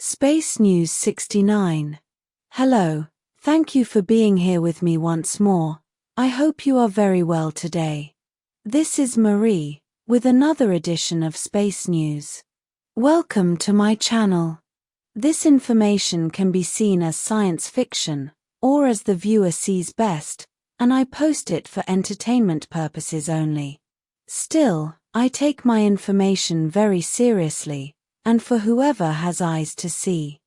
Space News 69. Hello, thank you for being here with me once more. I hope you are very well today. This is Marie, with another edition of Space News. Welcome to my channel. This information can be seen as science fiction, or as the viewer sees best, and I post it for entertainment purposes only. Still, I take my information very seriously, and for whoever has eyes to see.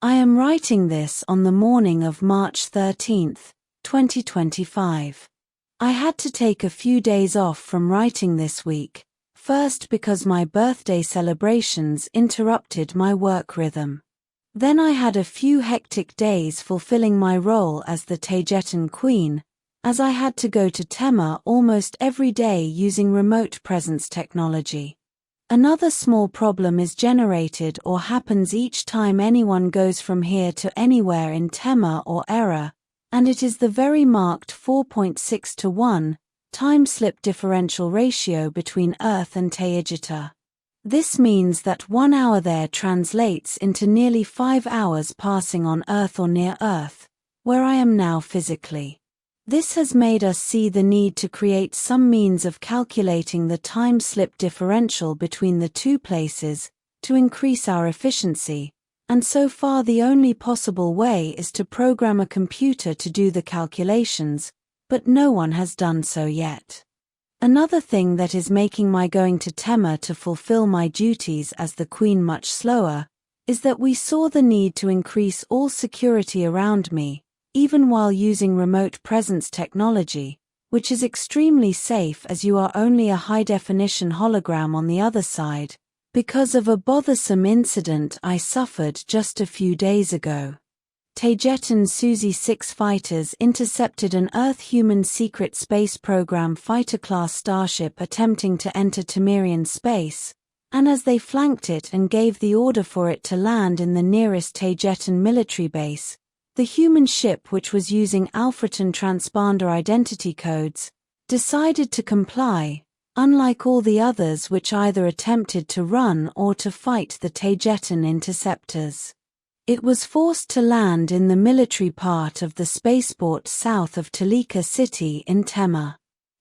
I am writing this on the morning of March 13, 2025. I had to take a few days off from writing this week, first because my birthday celebrations interrupted my work rhythm. Then I had a few hectic days fulfilling my role as the Taygetan Queen, as I had to go to Tema almost every day using remote presence technology. Another small problem is generated or happens each time anyone goes from here to anywhere in Tema or Era, and it is the very marked 4.6 to 1 time-slip differential ratio between Earth and Taygeta. This means that 1 hour there translates into nearly 5 hours passing on Earth or near Earth, where I am now physically. This has made us see the need to create some means of calculating the time-slip differential between the two places to increase our efficiency, and so far the only possible way is to program a computer to do the calculations, but no one has done so yet. Another thing that is making my going to Tema to fulfill my duties as the Queen much slower is that we saw the need to increase all security around me, even while using remote presence technology, which is extremely safe as you are only a high-definition hologram on the other side, because of a bothersome incident I suffered just a few days ago. Taygetan Suzi-6 fighters intercepted an Earth-human secret space program fighter-class starship attempting to enter Temerian space, and as they flanked it and gave the order for it to land in the nearest Taygetan military base, the human ship, which was using Alfreton transponder identity codes, decided to comply, unlike all the others which either attempted to run or to fight the Taygetan interceptors. It was forced to land in the military part of the spaceport south of Toleka city in Tema.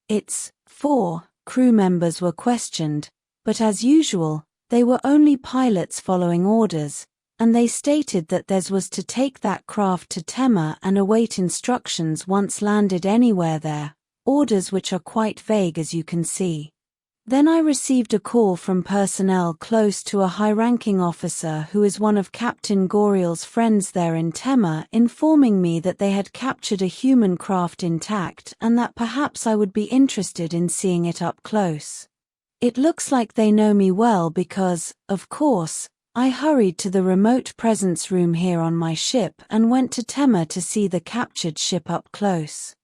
Its 4 crew members were questioned, but as usual, they were only pilots following orders, and they stated that theirs was to take that craft to Tema and await instructions once landed anywhere there, orders which are quite vague as you can see. Then I received a call from personnel close to a high-ranking officer who is one of Captain Goriel's friends there in Tema, informing me that they had captured a human craft intact and that perhaps I would be interested in seeing it up close. It looks like they know me well because, of course, I hurried to the remote presence room here on my ship and went to Tema to see the captured ship up close.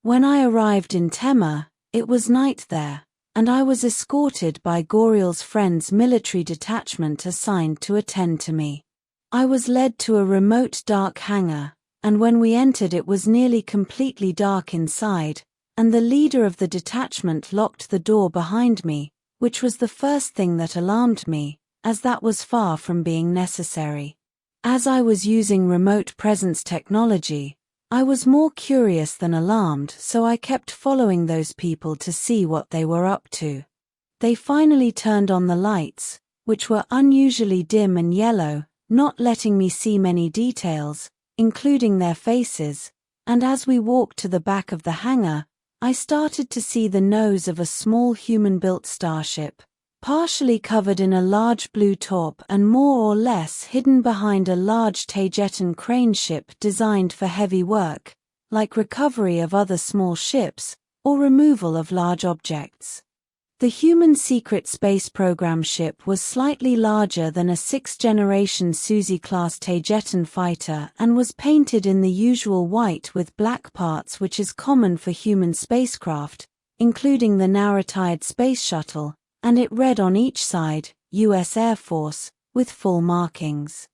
When I arrived in Tema, it was night there, and I was escorted by Goriel's friend's military detachment assigned to attend to me. I was led to a remote dark hangar, and when we entered it was nearly completely dark inside, and the leader of the detachment locked the door behind me, which was the first thing that alarmed me, as that was far from being necessary. As I was using remote presence technology, I was more curious than alarmed, so I kept following those people to see what they were up to. They finally turned on the lights, which were unusually dim and yellow, not letting me see many details, including their faces, and as we walked to the back of the hangar, I started to see the nose of a small human-built starship, partially covered in a large blue top and more or less hidden behind a large Taygetan crane ship designed for heavy work, like recovery of other small ships, or removal of large objects. The human secret space program ship was slightly larger than a 6th-generation Suzi-class Taygetan fighter and was painted in the usual white with black parts which is common for human spacecraft, including the now-retired space shuttle, and it read on each side, U.S. Air Force, with full markings.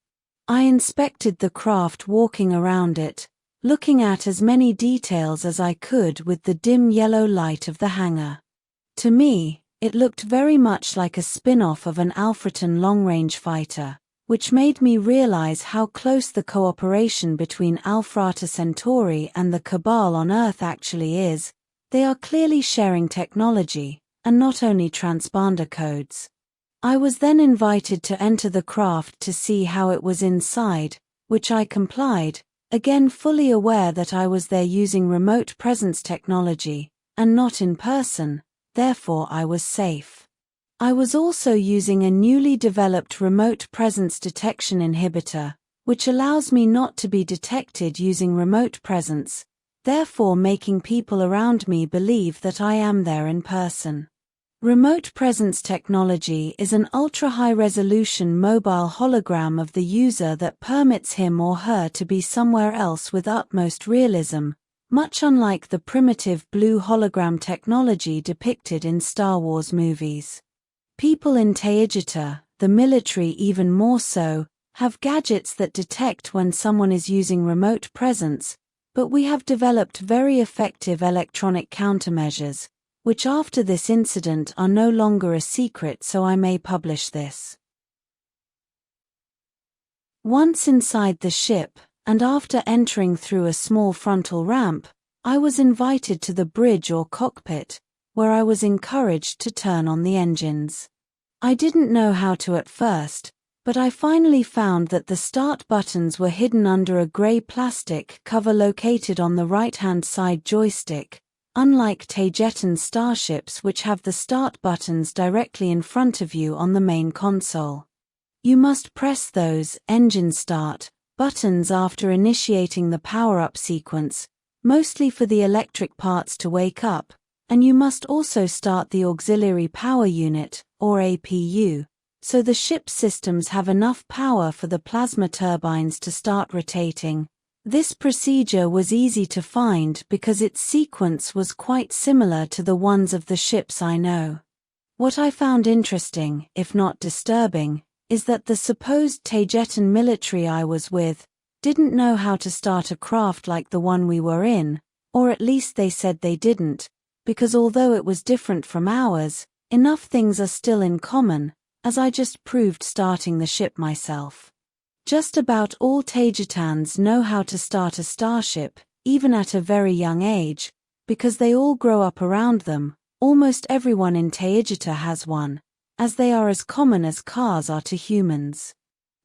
I inspected the craft walking around it, looking at as many details as I could with the dim yellow light of the hangar. To me, it looked very much like a spin-off of an Alfreton long-range fighter, which made me realize how close the cooperation between Alpha Centauri and the Cabal on Earth actually is. They are clearly sharing technology, and not only transponder codes. I was then invited to enter the craft to see how it was inside, which I complied, again fully aware that I was there using remote presence technology, and not in person, therefore I was safe. I was also using a newly developed remote presence detection inhibitor, which allows me not to be detected using remote presence, therefore making people around me believe that I am there in person. Remote presence technology is an ultra-high-resolution mobile hologram of the user that permits him or her to be somewhere else with utmost realism, much unlike the primitive blue hologram technology depicted in Star Wars movies. People in Taygeta, the military even more so, have gadgets that detect when someone is using remote presence, but we have developed very effective electronic countermeasures, which after this incident are no longer a secret, so I may publish this. Once inside the ship, and after entering through a small frontal ramp, I was invited to the bridge or cockpit, where I was encouraged to turn on the engines. I didn't know how to at first, but I finally found that the start buttons were hidden under a grey plastic cover located on the right-hand side joystick, unlike Taygetan starships which have the start buttons directly in front of you on the main console. You must press those engine start buttons after initiating the power-up sequence, mostly for the electric parts to wake up, and you must also start the auxiliary power unit, or APU, so the ship's systems have enough power for the plasma turbines to start rotating. This procedure was easy to find because its sequence was quite similar to the ones of the ships I know. What I found interesting, if not disturbing, is that the supposed Taygetan military I was with didn't know how to start a craft like the one we were in, or at least they said they didn't, because although it was different from ours, enough things are still in common, as I just proved starting the ship myself. Just about all Taygetans know how to start a starship, even at a very young age, because they all grow up around them. Almost everyone in Taygeta has one, as they are as common as cars are to humans.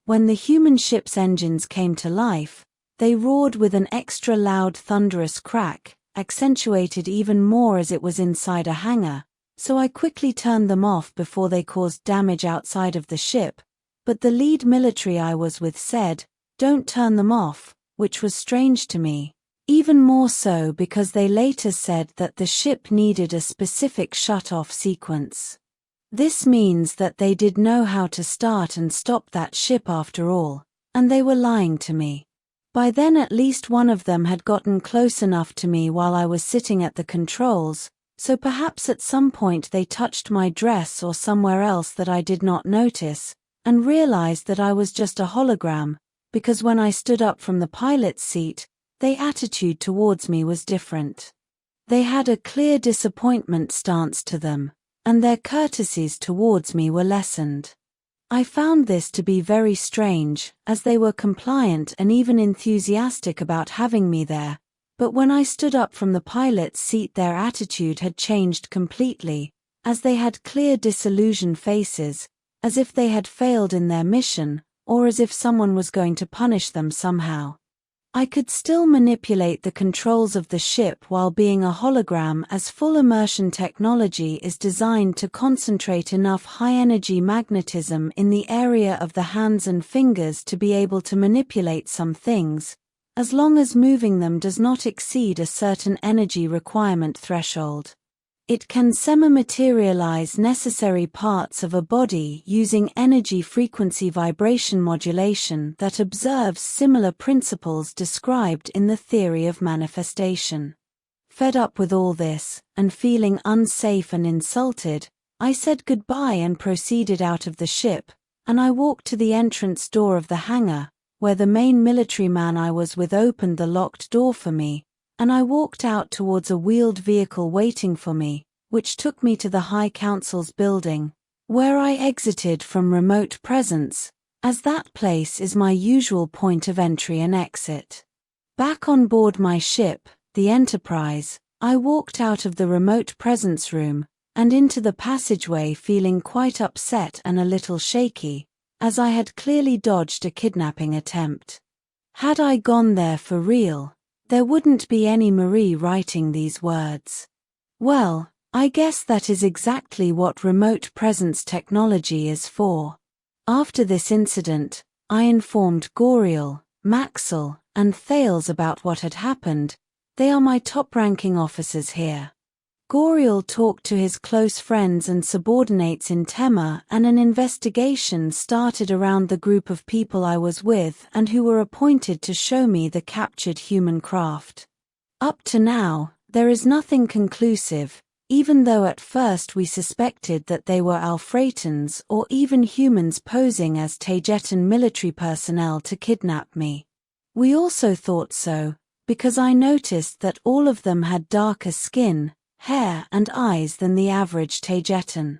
When the human ship's engines came to life, they roared with an extra loud thunderous crack, accentuated even more as it was inside a hangar, so I quickly turned them off before they caused damage outside of the ship, but the lead military I was with said, "Don't turn them off," which was strange to me, even more so because they later said that the ship needed a specific shut-off sequence. This means that they did know how to start and stop that ship after all, and they were lying to me. By then at least one of them had gotten close enough to me while I was sitting at the controls, so perhaps at some point they touched my dress or somewhere else that I did not notice, and realized that I was just a hologram, because when I stood up from the pilot's seat, their attitude towards me was different. They had a clear disappointment stance to them, and their courtesies towards me were lessened. I found this to be very strange, as they were compliant and even enthusiastic about having me there, but when I stood up from the pilot's seat their attitude had changed completely, as they had clear disillusioned faces, as if they had failed in their mission, or as if someone was going to punish them somehow. I could still manipulate the controls of the ship while being a hologram, as full immersion technology is designed to concentrate enough high-energy magnetism in the area of the hands and fingers to be able to manipulate some things, as long as moving them does not exceed a certain energy requirement threshold. It can semi-materialize necessary parts of a body using energy-frequency vibration modulation that observes similar principles described in the theory of manifestation. Fed up with all this, and feeling unsafe and insulted, I said goodbye and proceeded out of the ship, and I walked to the entrance door of the hangar, where the main military man I was with opened the locked door for me, and I walked out towards a wheeled vehicle waiting for me, which took me to the High Council's building, where I exited from remote presence, as that place is my usual point of entry and exit. Back on board my ship, the Enterprise, I walked out of the remote presence room and into the passageway feeling quite upset and a little shaky, as I had clearly dodged a kidnapping attempt. Had I gone there for real, there wouldn't be any Marie writing these words. Well, I guess that is exactly what remote presence technology is for. After this incident, I informed Goriel, Maxwell, and Thales about what had happened. They are my top-ranking officers here. Goriel talked to his close friends and subordinates in Tema, and an investigation started around the group of people I was with and who were appointed to show me the captured human craft. Up to now, there is nothing conclusive, even though at first we suspected that they were Alfratans or even humans posing as Taygetan military personnel to kidnap me. We also thought so, because I noticed that all of them had darker skin, hair and eyes than the average Taygetan.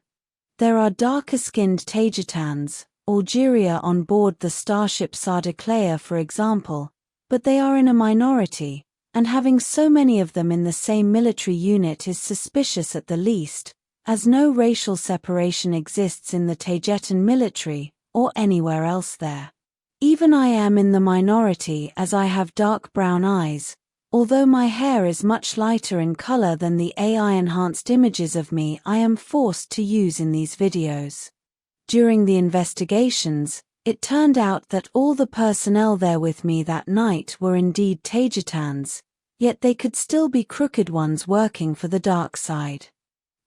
There are darker-skinned Taygetans, Algeria on board the starship Sardaklea for example, but they are in a minority, and having so many of them in the same military unit is suspicious at the least, as no racial separation exists in the Taygetan military, or anywhere else there. Even I am in the minority as I have dark brown eyes, although my hair is much lighter in color than the AI-enhanced images of me I am forced to use in these videos. During the investigations, it turned out that all the personnel there with me that night were indeed Taygetans, yet they could still be crooked ones working for the dark side.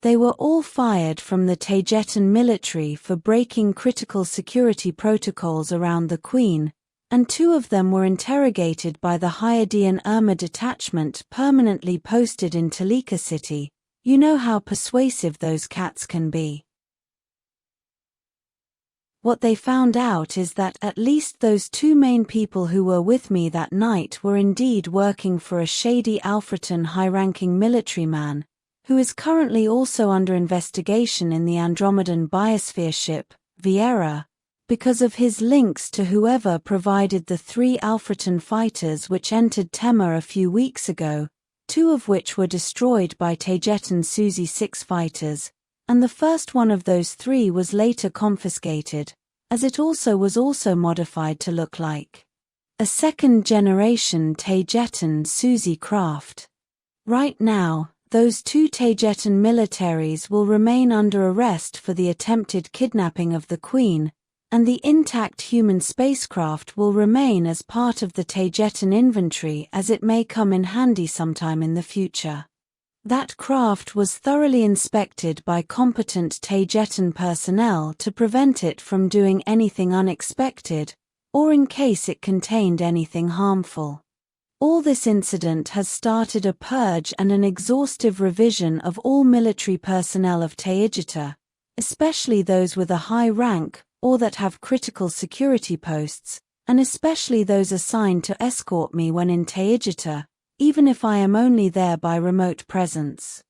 They were all fired from the Taygetan military for breaking critical security protocols around the Queen, and 2 of them were interrogated by the Hyadian Urmah detachment permanently posted in Toleka City. You know how persuasive those cats can be. What they found out is that at least those 2 main people who were with me that night were indeed working for a shady Alfretan high-ranking military man, who is currently also under investigation in the Andromedan biosphere ship, Viera, because of his links to whoever provided the 3 Alfretan fighters which entered Tema a few weeks ago, 2 of which were destroyed by Taygetan Suzy 6 fighters, and the first one of those 3 was later confiscated, as it was also modified to look like a second-generation Taygetan Suzy craft. Right now, those 2 Taygetan militaries will remain under arrest for the attempted kidnapping of the Queen, and the intact human spacecraft will remain as part of the Taygetan inventory as it may come in handy sometime in the future. That craft was thoroughly inspected by competent Taygetan personnel to prevent it from doing anything unexpected, or in case it contained anything harmful. All this incident has started a purge and an exhaustive revision of all military personnel of Taygeta, especially those with a high rank or that have critical security posts, and especially those assigned to escort me when in Taygeta, even if I am only there by remote presence.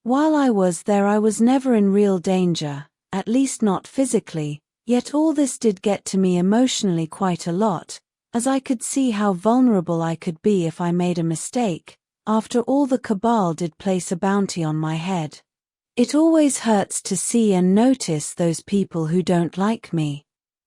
While I was there I was never in real danger, at least not physically, yet all this did get to me emotionally quite a lot, as I could see how vulnerable I could be if I made a mistake. After all, the Cabal did place a bounty on my head. It always hurts to see and notice those people who don't like me.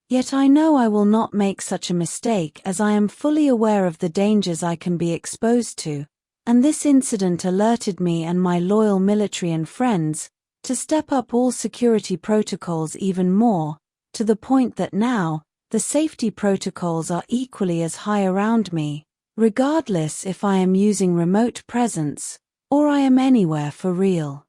Yet I know I will not make such a mistake as I am fully aware of the dangers I can be exposed to, and this incident alerted me and my loyal military and friends to step up all security protocols even more, to the point that now, the safety protocols are equally as high around me, regardless if I am using remote presence, or I am anywhere for real.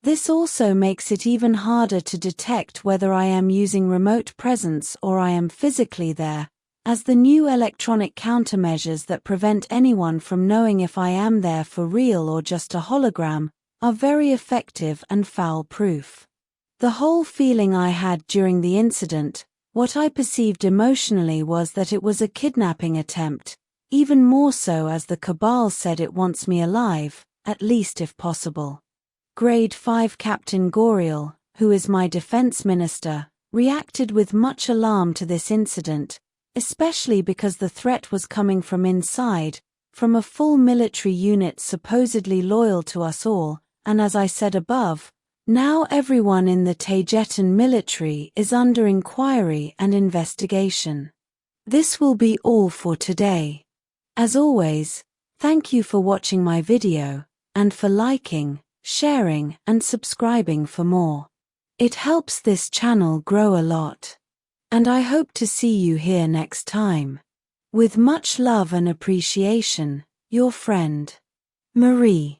This also makes it even harder to detect whether I am using remote presence or I am physically there, as the new electronic countermeasures that prevent anyone from knowing if I am there for real or just a hologram, are very effective and foul-proof. The whole feeling I had during the incident, what I perceived emotionally, was that it was a kidnapping attempt, even more so as the Cabal said it wants me alive, at least if possible. Grade 5 Captain Goriel, who is my defense minister, reacted with much alarm to this incident, especially because the threat was coming from inside, from a full military unit supposedly loyal to us all, and as I said above, now everyone in the Taygetan military is under inquiry and investigation. This will be all for today. As always, thank you for watching my video, and for liking, sharing, and subscribing for more. It helps this channel grow a lot. And I hope to see you here next time. With much love and appreciation, your friend, Marie.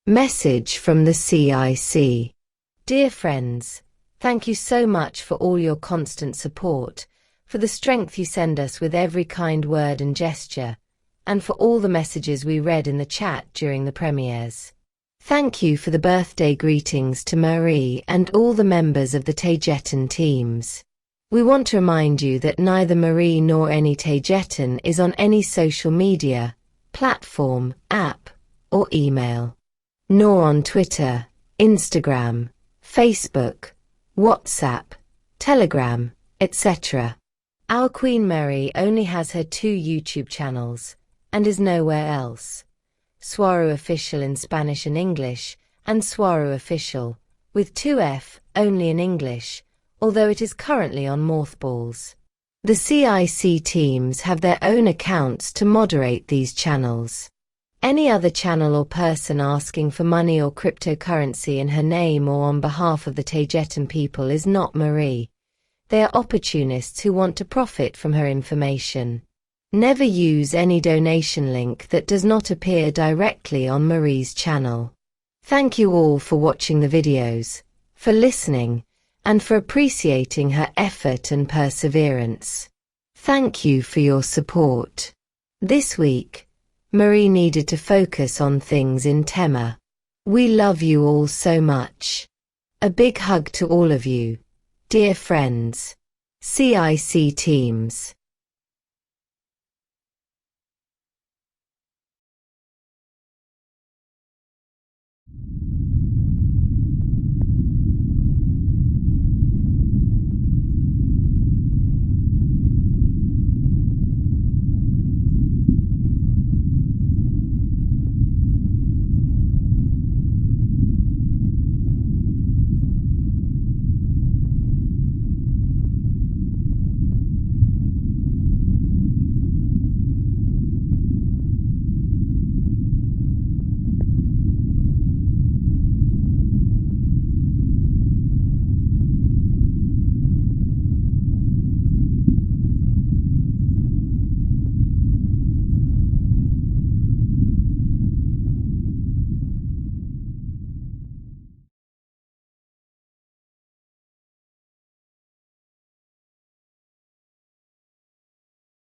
Message from the CIC. Dear friends, thank you so much for all your constant support, for the strength you send us with every kind word and gesture, and for all the messages we read in the chat during the premieres. Thank you for the birthday greetings to Marie and all the members of the Taygetan teams. We want to remind you that neither Marie nor any Taygetan is on any social media, platform, app, or email, nor on Twitter, Instagram, Facebook, WhatsApp, Telegram, etc. Our Queen Mary only has her 2 YouTube channels, and is nowhere else. Swaruu Official in Spanish and English, and Swaruu Official, with 2F, only in English, although it is currently on mothballs. The CIC teams have their own accounts to moderate these channels. Any other channel or person asking for money or cryptocurrency in her name or on behalf of the Taygetan people is not Marie. They are opportunists who want to profit from her information. Never use any donation link that does not appear directly on Marie's channel. Thank you all for watching the videos, for listening, and for appreciating her effort and perseverance. Thank you for your support. This week, Marie needed to focus on things in Tema. We love you all so much. A big hug to all of you, dear friends. CIC teams.